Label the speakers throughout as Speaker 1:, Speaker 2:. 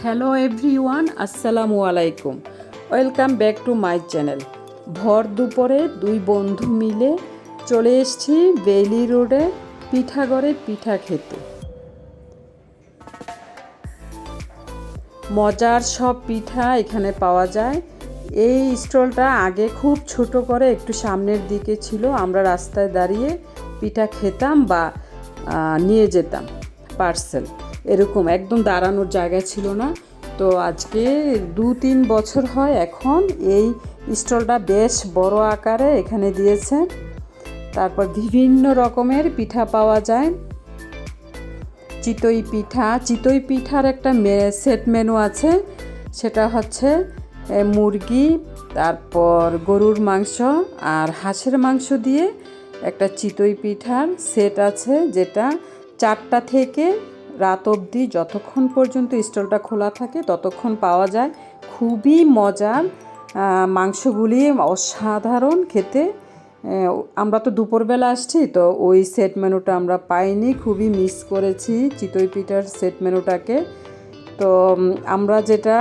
Speaker 1: Hello everyone, আসসালামু আলাইকুম। Welcome back to my channel. ভর দুপুরে দুই বন্ধু মিলে চলে এসেছি বেইলি রোডে পিঠাগড়ের পিঠা খেতে। মজার সব পিঠা এখানে পাওয়া যায়। এই স্টলটা আগে খুব ছোট করে একটু সামনের দিকে ছিল। আমরা রাস্তায় দাঁড়িয়ে পিঠা খেতাম বা নিয়ে যেতাম পার্সেল, এরকম একদম দাঁড়ানোর জায়গা ছিল না। তো আজকে 2-3 বছর হয় এখন এই স্টলটা বেশ বড় আকারে এখানে দিয়েছে। তারপর বিভিন্ন রকমের পিঠা পাওয়া যায়। চিতই পিঠার একটা সেট মেনু আছে, সেটা হচ্ছে মুরগি, তারপর গরুর মাংস আর হাঁসের মাংস দিয়ে একটা চিতই পিঠার সেট আছে, যেটা 4টা থেকে রাত অবধি যতক্ষণ পর্যন্ত স্টলটা খোলা থাকে ততক্ষণ পাওয়া যায়। খুবই মজার, মাংসগুলি অসাধারণ খেতে। আমরা তো দুপুরবেলা আসছি, তো ওই সেট মেনুটা আমরা পাইনি, খুবই মিস করেছি চিতই পিঠার সেট মেনুটাকে। তো আমরা যেটা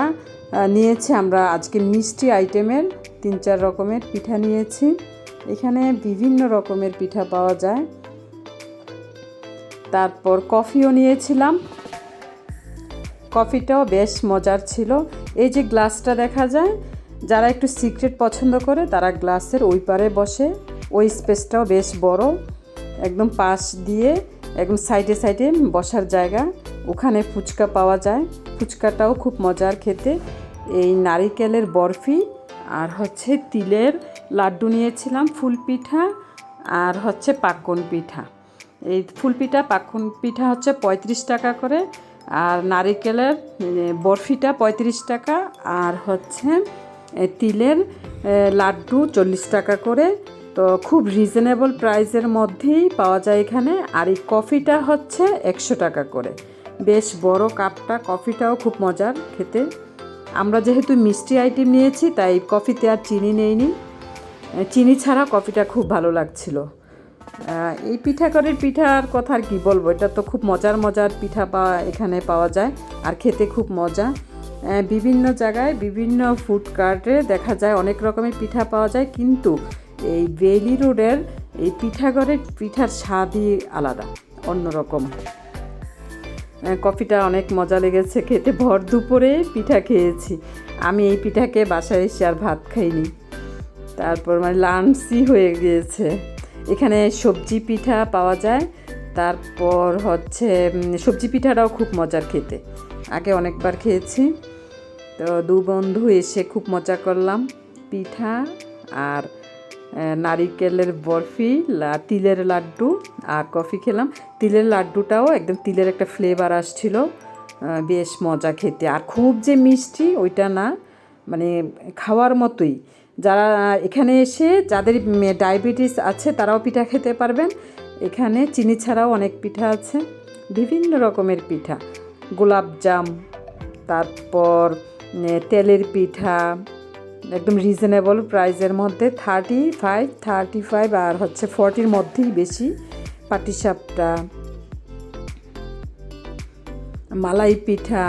Speaker 1: নিয়েছি, আমরা আজকে মিষ্টি আইটেমের 3-4 রকমের পিঠা নিয়েছি। এখানে বিভিন্ন রকমের পিঠা পাওয়া যায়। তারপর কফিও নিয়েছিলাম, কফিটাও বেশ মজার ছিল। এই যে গ্লাসটা দেখা যায়, যারা একটু সিক্রেট পছন্দ করে তারা গ্লাসের ওই পারে বসে। ওই স্পেসটাও বেশ বড়, একদম পাশ দিয়ে একদম সাইডে সাইডে বসার জায়গা। ওখানে ফুচকা পাওয়া যায়, ফুচকাটাও খুব মজার খেতে। এই নারিকেলের বরফি আর হচ্ছে তিলের লাড্ডু নিয়েছিলাম, ফুল পিঠা আর হচ্ছে পাক্কন পিঠা। এই ফুল পিঠা পাক্কন পিঠা হচ্ছে 35 টাকা করে, আর নারিকেলের বরফিটা 35 টাকা, আর হচ্ছে তিলের লাড্ডু 40 টাকা করে। তো খুব রিজনেবল প্রাইসের মধ্যেই পাওয়া যায় এখানে। আর এই কফিটা হচ্ছে 100 টাকা করে, বেশ বড় কাপটা। কফিটাও খুব মজার খেতে। আমরা যেহেতু মিষ্টি আইটেম নিয়েছি, তাই কফিতে আর চিনি নেইনি, চিনি ছাড়া কফিটা খুব ভালো লাগছিল। এই পিঠাগড়ের পিঠার কথা আর কী বলবো, এটা তো খুব মজার পিঠা এখানে পাওয়া যায় আর খেতে খুব মজা। বিভিন্ন জায়গায় বিভিন্ন ফুড কার্টে দেখা যায় অনেক রকমের পিঠা পাওয়া যায়, কিন্তু এই বেইলি রোডের এই পিঠাগড়ের পিঠার স্বাদই আলাদা, অন্যরকম। কফিটা অনেক মজা লেগেছে খেতে। ভর দুপুরে পিঠা খেয়েছি আমি। এই পিঠাকে বাসায় এসে আর ভাত খাইনি, তারপর লাঞ্চই হয়ে গিয়েছে। এখানে সবজি পিঠা পাওয়া যায়। তারপর হচ্ছে সবজি পিঠাটাও খুব মজার খেতে, আগে অনেকবার খেয়েছি। তো দু বন্ধু এসে খুব মজা করলাম। পিঠা আর নারিকেলের বরফি, তিলের লাড্ডু আর কফি খেলাম। তিলের লাড্ডুটাও একদম তিলের একটা ফ্লেভার আসছিল, বেশ মজা খেতে। আর খুব যে মিষ্টি ওইটা না, মানে খাওয়ার মতোই। যারা এখানে এসে যাদের ডায়াবেটিস আছে তারাও পিঠা খেতে পারবেন। এখানে চিনি ছাড়াও অনেক পিঠা আছে, বিভিন্ন রকমের পিঠা, গোলাপজাম, তারপর তেলের পিঠা, একদম রিজনেবল প্রাইসের মধ্যে 35 আর হচ্ছে 40-র মধ্যেই বেশি। পাটিসাপটা, মালাই পিঠা,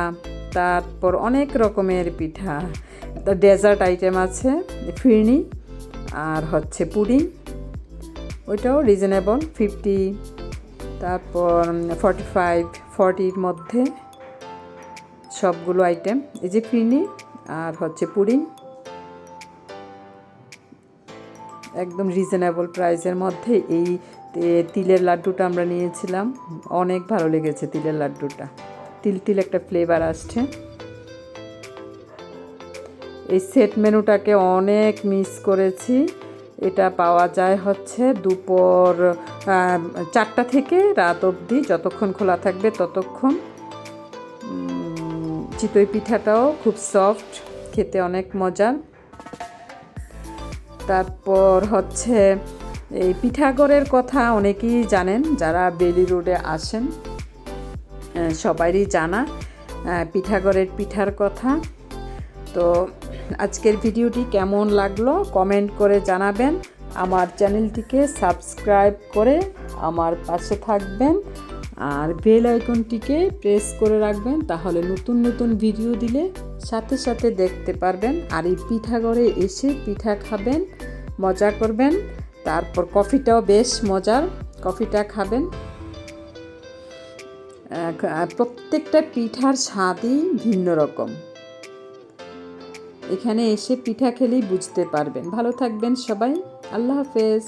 Speaker 1: তারপর অনেক রকমের পিঠা। ডেজার্ট আইটেম আছে, ফিরনি আর হচ্ছে পুডিং, ওইটাও রিজনেবল 50, তারপর 45-40-র মধ্যে সবগুলো আইটেম। এই যে ফিরনি আর হচ্ছে পুডিং, একদম রিজনেবল প্রাইসের মধ্যে। এই তিলের লাড্ডুটা আমরা নিয়েছিলাম, অনেক ভালো লেগেছে তিলের লাড্ডুটা, তিল একটা ফ্লেভার আসছে। এই সেট মেনুটাকে অনেক মিস করেছি। এটা পাওয়া যায় হচ্ছে দুপুর 4টা থেকে রাত অবধি, যতক্ষণ খোলা থাকবে ততক্ষণ। চিতই পিঠাটাও খুব সফট, খেতে অনেক মজার। তারপর হচ্ছে এই পিঠাগড়ের কথা অনেকেই জানেন, যারা বেইলি রোডে আসেন সবারই জানা পিঠাগড়ের পিঠার কথা। তো আজকের ভিডিওটি কেমন লাগলো কমেন্ট করে জানাবেন। আমার চ্যানেলটিকে সাবস্ক্রাইব করে আমার পাশে থাকবেন। আর বেল আইকনটিকে প্রেস করে রাখবেন, তাহলে নতুন নতুন ভিডিও দিলে সাথে সাথে দেখতে পারবেন। আর এই পিঠাঘরে এসে পিঠা খাবেন, মজা করবেন। তারপর কফিটাও বেশ মজার, কফিটা খাবেন। প্রত্যেকটা পিঠার স্বাদই ভিন্ন রকম। এখানে এসে পিঠা খেলেই বুঝতে পারবেন। ভালো থাকবেন সবাই, আল্লাহ হাফেজ।